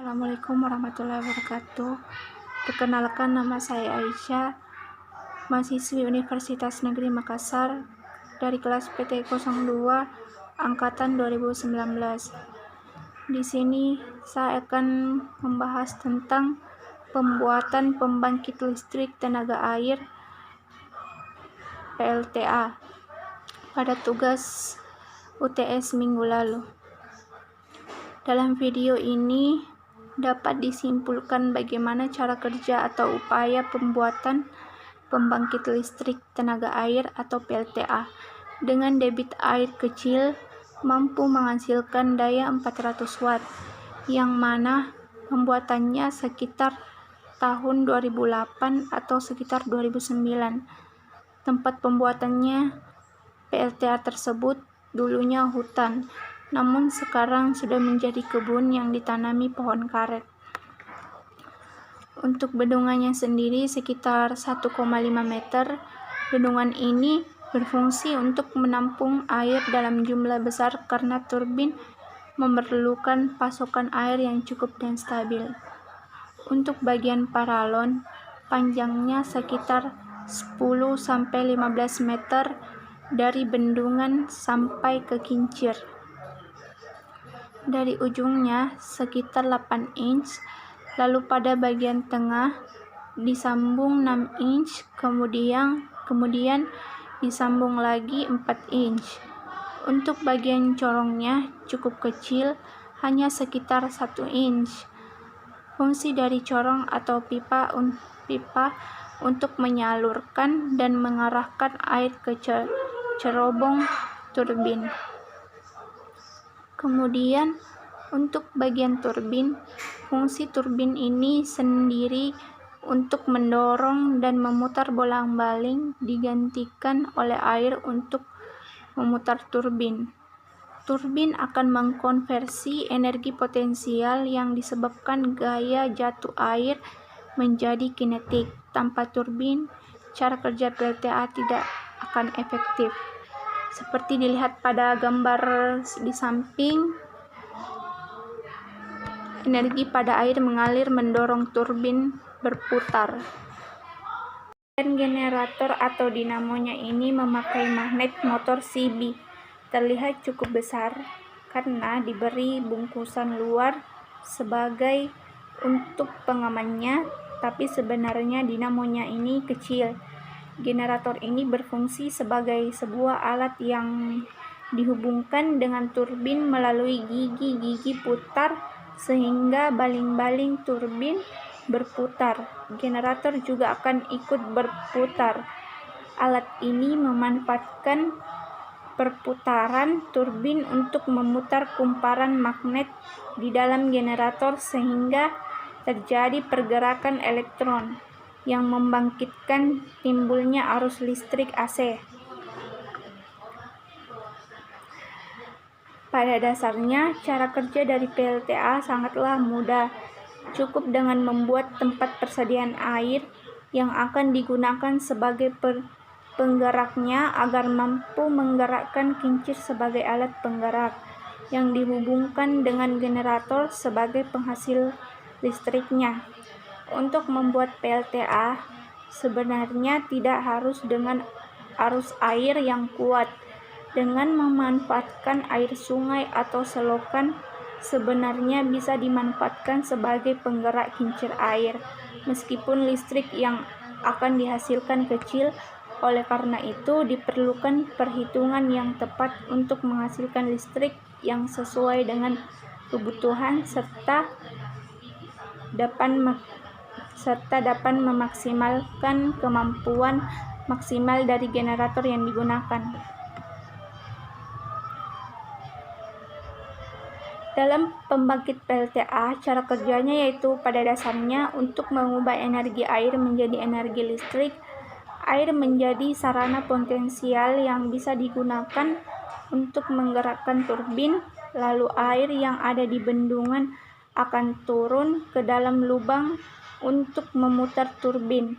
Assalamualaikum warahmatullahi wabarakatuh. Perkenalkan, nama saya Aisyah, mahasiswi Universitas Negeri Makassar dari kelas PT 02 angkatan 2019. Di sini saya akan membahas tentang pembuatan pembangkit listrik tenaga air PLTA pada tugas UTS minggu lalu. Dalam video ini dapat disimpulkan bagaimana cara kerja atau upaya pembuatan pembangkit listrik tenaga air atau PLTA dengan debit air kecil mampu menghasilkan daya 400 watt, yang mana pembuatannya sekitar tahun 2008 atau sekitar 2009. Tempat pembuatannya PLTA tersebut dulunya hutan, namun sekarang sudah menjadi kebun yang ditanami pohon karet. Untuk bendungannya sendiri sekitar 1,5 meter. Bendungan ini berfungsi untuk menampung air dalam jumlah besar karena turbin memerlukan pasokan air yang cukup dan stabil. Untuk bagian paralon, panjangnya sekitar 10-15 meter dari bendungan sampai ke kincir. Dari ujungnya sekitar 8 inch, lalu pada bagian tengah disambung 6 inch, kemudian disambung lagi 4 inch. Untuk bagian corongnya cukup kecil, hanya sekitar 1 inch. Fungsi dari corong atau pipa untuk menyalurkan dan mengarahkan air ke cerobong turbin. Kemudian untuk bagian turbin, fungsi turbin ini sendiri untuk mendorong dan memutar bolak-balik digantikan oleh air untuk memutar turbin. Turbin akan mengkonversi energi potensial yang disebabkan gaya jatuh air menjadi kinetik. Tanpa turbin, cara kerja PLTA tidak akan efektif. Seperti dilihat pada gambar di samping, energi pada air mengalir mendorong turbin berputar. Dan generator atau dinamonya ini memakai magnet motor CB. Terlihat cukup besar karena diberi bungkusan luar sebagai untuk pengamannya, tapi sebenarnya dinamonya ini kecil. Generator ini berfungsi sebagai sebuah alat yang dihubungkan dengan turbin melalui gigi-gigi putar sehingga baling-baling turbin berputar. Generator juga akan ikut berputar. Alat ini memanfaatkan perputaran turbin untuk memutar kumparan magnet di dalam generator sehingga terjadi pergerakan elektron yang membangkitkan timbulnya arus listrik AC. Pada dasarnya, cara kerja dari PLTA sangatlah mudah. Cukup dengan membuat tempat persediaan air yang akan digunakan sebagai penggeraknya agar mampu menggerakkan kincir sebagai alat penggerak yang dihubungkan dengan generator sebagai penghasil listriknya. Untuk membuat PLTA sebenarnya tidak harus dengan arus air yang kuat. Dengan memanfaatkan air sungai atau selokan sebenarnya bisa dimanfaatkan sebagai penggerak kincir air. Meskipun listrik yang akan dihasilkan kecil, oleh karena itu diperlukan perhitungan yang tepat untuk menghasilkan listrik yang sesuai dengan kebutuhan serta dapat memaksimalkan kemampuan maksimal dari generator yang digunakan. Dalam pembangkit PLTA, cara kerjanya yaitu pada dasarnya untuk mengubah energi air menjadi energi listrik. Air menjadi sarana potensial yang bisa digunakan untuk menggerakkan turbin, lalu air yang ada di bendungan akan turun ke dalam lubang untuk memutar turbin.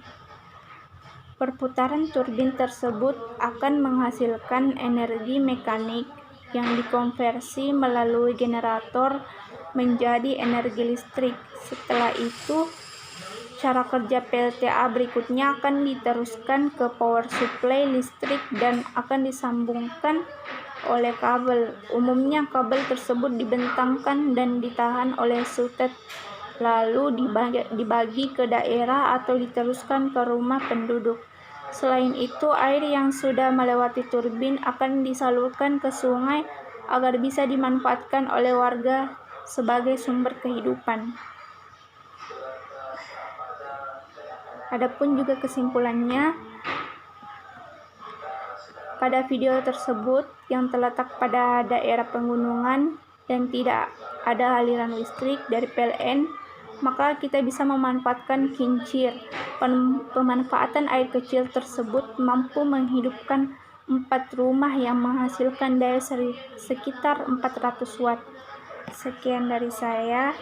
Perputaran turbin tersebut akan menghasilkan energi mekanik yang dikonversi melalui generator menjadi energi listrik. Setelah itu, cara kerja PLTA berikutnya akan diteruskan ke power supply listrik dan akan disambungkan oleh kabel. Umumnya kabel tersebut dibentangkan dan ditahan oleh sutet, lalu dibagi ke daerah atau diteruskan ke rumah penduduk. Selain itu, air yang sudah melewati turbin akan disalurkan ke sungai agar bisa dimanfaatkan oleh warga sebagai sumber kehidupan. Adapun juga kesimpulannya, pada video tersebut yang terletak pada daerah pegunungan dan tidak ada aliran listrik dari PLN, maka kita bisa memanfaatkan kincir. Pemanfaatan air kecil tersebut mampu menghidupkan 4 rumah yang menghasilkan daya sekitar 400 watt. Sekian dari saya.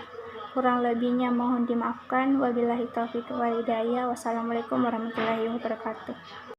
Kurang lebihnya mohon dimaafkan. Wabillahi taufiq wal hidayah. Wassalamualaikum warahmatullahi wabarakatuh.